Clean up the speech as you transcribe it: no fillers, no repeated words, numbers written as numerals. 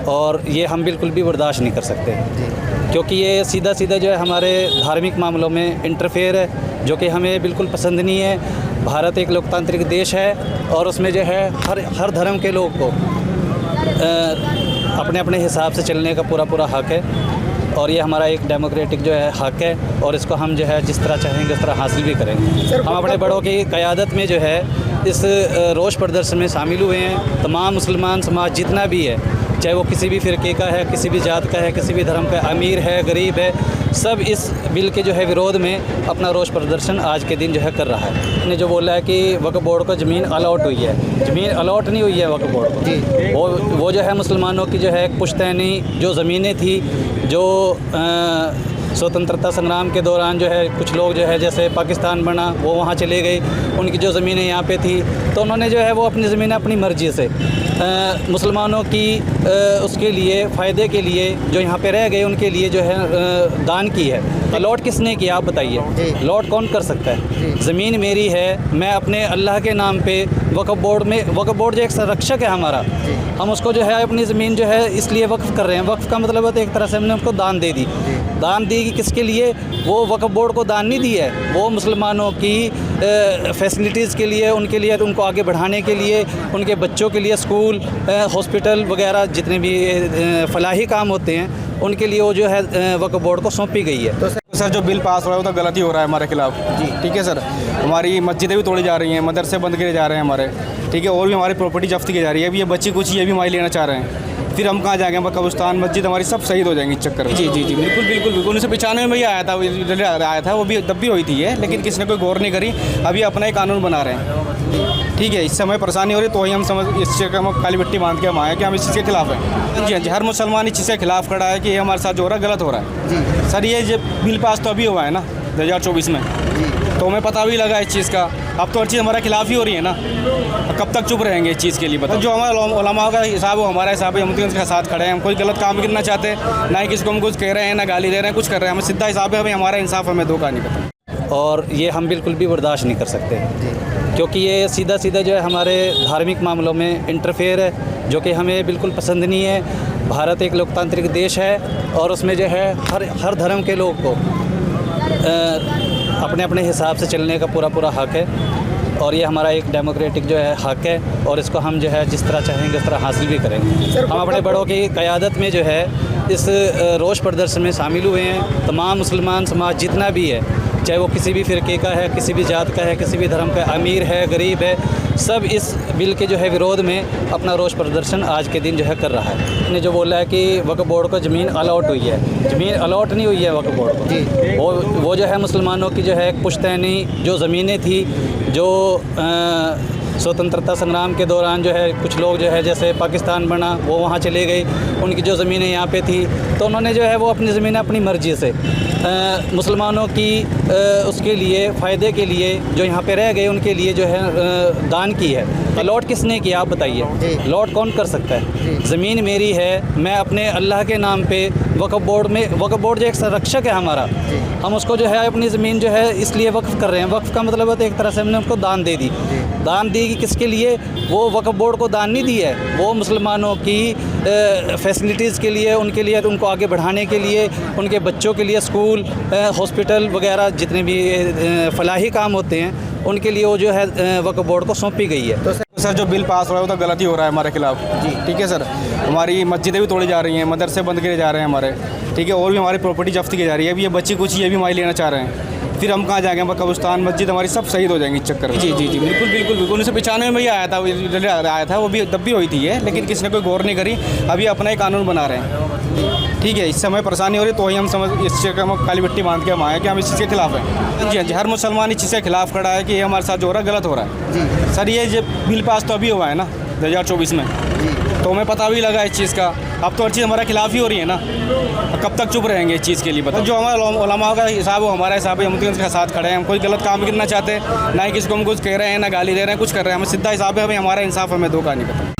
और ये हम बिल्कुल भी बर्दाश्त नहीं कर सकते, क्योंकि ये सीधा सीधा जो है हमारे धार्मिक मामलों में इंटरफेयर है, जो कि हमें बिल्कुल पसंद नहीं है। भारत एक लोकतांत्रिक देश है और उसमें जो है हर धर्म के लोग को अपने अपने हिसाब से चलने का पूरा हक है, और ये हमारा एक डेमोक्रेटिक जो है हक है, और इसको हम जो है जिस तरह चाहेंगे उस तरह हासिल भी करेंगे। हम अपने बड़ों की क़यादत में जो है इस रोष प्रदर्शन में शामिल हुए हैं। तमाम मुसलमान समाज जितना भी है, चाहे वो किसी भी फ़िरके का है, किसी भी जात का है, किसी भी धर्म का, अमीर है, गरीब है, सब इस बिल के जो है विरोध में अपना रोष प्रदर्शन आज के दिन जो है कर रहा है। ने जो बोला है कि वक्फ बोर्ड को ज़मीन अलॉट हुई है, ज़मीन अलॉट नहीं हुई है वक्फ बोर्ड को। वो जो है मुसलमानों की जो है पुश्तैनी जो ज़मीनें थी, जो स्वतंत्रता संग्राम के दौरान जो है कुछ लोग जो है जैसे पाकिस्तान बना वो वहाँ चले गए, उनकी जो ज़मीनें यहाँ पे थी, तो उन्होंने जो है वो अपनी ज़मीनें अपनी मर्ज़ी से मुसलमानों की उसके लिए फ़ायदे के लिए जो यहाँ पे रह गए उनके लिए जो है दान की है। अलॉट किसने किया आप बताइए? अलॉट कौन कर सकता है? ज़मीन मेरी है, मैं अपने अल्लाह के नाम पे वक्फ बोर्ड जो एक संरक्षक है हमारा, हम उसको जो है अपनी ज़मीन जो है इसलिए वक्फ़ कर रहे हैं। वक्फ़ का मतलब है तो एक तरह से हमने उनको दान दे दी। दान दी कि किसके लिए? वो वक्फ बोर्ड को दान नहीं दी है, वो मुसलमानों की फैसिलिटीज़ के लिए, उनके लिए, उनको आगे बढ़ाने के लिए, उनके बच्चों के लिए स्कूल, हॉस्पिटल वगैरह जितने भी फलाही काम होते हैं उनके लिए वो जो है वक्फ बोर्ड को सौंपी गई है। तो सर जो बिल पास हो रहा है वो तो गलत ही हो रहा है हमारे खिलाफ जी। ठीक है सर, हमारी मस्जिदें भी तोड़ी जा रही हैं, मदरसे बंद किए जा रहे हैं हमारे, ठीक है, और भी हमारी प्रॉपर्टी जब्त की जा रही है। अभी ये बच्ची कुछ ये भी हमारी लेना चाह रहे हैं, फिर हम कहाँ जाएंगे? कब्रिस्तान, मस्जिद हमारी सब शहीद हो जाएंगी इस चक्कर में। जी बिल्कुल 1995 में ही आया था वो भी, तब भी हुई थी ये, लेकिन किसी ने कोई गौर नहीं करी। अभी अपना ही कानून बना रहे हैं, ठीक है। इस समय परेशानी हो रही तो ही हम समझ इस चीज़ का हम काली मिट्टी बांध के हम आए कि हम इस चीज़ के खिलाफ हैं। जी, हर मुसलमान इस चीज़ के खिलाफ खड़ा है कि ये हमारे साथ जो हो रहा है गलत हो रहा है जी। सर ये बिल पास तो अभी हुआ है ना 2024 में, तो हमें पता भी लगा इस चीज़ का। अब तो हर चीज़ हमारे खिलाफ ही हो रही है ना, कब तक चुप रहेंगे इस चीज़ के लिए? बताओ, जो हमारा उलमा का हिसाब है वो हमारा हिसाब है, हम उनके साथ खड़े हैं। हम कोई गलत काम करना चाहते, ना ही किसी को हम कुछ कह रहे हैं, ना गाली दे रहे हैं, कुछ कर रहे हैं। हमें सीधा हिसाब है, हमें हमारा इंसाफ, हमें दो का नहीं पता, और ये हम बिल्कुल भी बर्दाश्त नहीं कर सकते, क्योंकि ये सीधा सीधा जो है हमारे धार्मिक मामलों में इंटरफेयर है, जो कि हमें बिल्कुल पसंद नहीं है। भारत एक लोकतांत्रिक देश है और उसमें जो है हर धर्म के लोग को अपने अपने हिसाब से चलने का पूरा हक है, और ये हमारा एक डेमोक्रेटिक जो है हक है, और इसको हम जो है जिस तरह चाहेंगे उस तरह हासिल भी करेंगे। हम अपने बड़ों की क़यादत में जो है इस रोष प्रदर्शन में शामिल हुए हैं। तमाम मुसलमान समाज जितना भी है, चाहे वो किसी भी फ़िरके का है, किसी भी जात का है, किसी भी धर्म का, अमीर है, गरीब है, सब इस बिल के जो है विरोध में अपना रोष प्रदर्शन आज के दिन जो है कर रहा है। ने जो बोला है कि वक्फ बोर्ड को ज़मीन अलॉट हुई है, ज़मीन अलॉट नहीं हुई है वक्फ बोर्ड को। वो जो है मुसलमानों की जो है पुश्तैनी जो ज़मीनें थी, जो स्वतंत्रता संग्राम के दौरान जो है कुछ लोग जो है जैसे पाकिस्तान बना वो वहाँ चले गए, उनकी जो ज़मीनें यहाँ पे थी, तो उन्होंने जो है वो अपनी ज़मीनें अपनी मर्ज़ी से मुसलमानों की उसके लिए फ़ायदे के लिए जो यहाँ पे रह गए उनके लिए जो है दान की है। अलॉट किसने किया आप बताइए? अलॉट कौन कर सकता है? ज़मीन मेरी है, मैं अपने अल्लाह के नाम पे वक्फ बोर्ड जो एक संरक्षक है हमारा, हम उसको जो है अपनी ज़मीन जो है इसलिए वक्फ़ कर रहे हैं। वक्फ़ का मतलब है तो एक तरह से हमने उनको दान दे दी। दान दी कि किसके लिए? वो वक्फ बोर्ड को दान नहीं दी है, वो मुसलमानों की फैसिलिटीज़ के लिए, उनके लिए, उनको आगे बढ़ाने के लिए, उनके बच्चों के लिए स्कूल, हॉस्पिटल वगैरह जितने भी फलाही काम होते हैं उनके लिए वो जो है वक्फ बोर्ड को सौंपी गई है। तो सर जो बिल पास हो रहा है वो तो गलत ही हो रहा है हमारे खिलाफ जी। ठीक है सर, हमारी मस्जिदें भी तोड़ी जा रही हैं, मदरसे बंद किए जा रहे हैं हमारे, ठीक है, और भी हमारी प्रॉपर्टी जब्त की जा रही है। अभी ये बच्ची कुछ ये भी हमारी लेना चाह रहे हैं, फिर हम कहाँ जाएंगे? कब्रिस्तान, मस्जिद हमारी सब शहीद हो जाएंगी इस चक्कर में। जी बिल्कुल 1995 में ही आया था वो भी, तब भी हुई थी ये, लेकिन किसी ने कोई गौर नहीं करी। अभी अपना ही कानून बना रहे हैं, ठीक है। इस समय परेशानी हो रही तो ही हम समझ इस चीज़ का हम काली मिट्टी बांध के हम आए कि हम इस चीज़ के खिलाफ हैं। जी, हर मुसलमान इस चीज़ के खिलाफ खड़ा है कि ये हमारे साथ जो हो रहा है गलत हो रहा है जी। सर ये बिल पास तो अभी हुआ है ना 2024 में, तो हमें पता भी लगा इस चीज़ का। अब तो हर चीज़ हमारे खिलाफ ही हो रही है ना, कब तक चुप रहेंगे इस चीज़ के लिए? बताओ, जो हमारा उलमा का हिसाब है वो हमारा हिसाब है, हम उनके साथ खड़े हैं। हम कोई गलत काम करना चाहते, ना ही किसी को हम कुछ कह रहे हैं, ना गाली दे रहे हैं, कुछ कर रहे हैं। हमें सीधा हिसाब है, हमें हमारा इंसाफ, हमें दो का नहीं पता।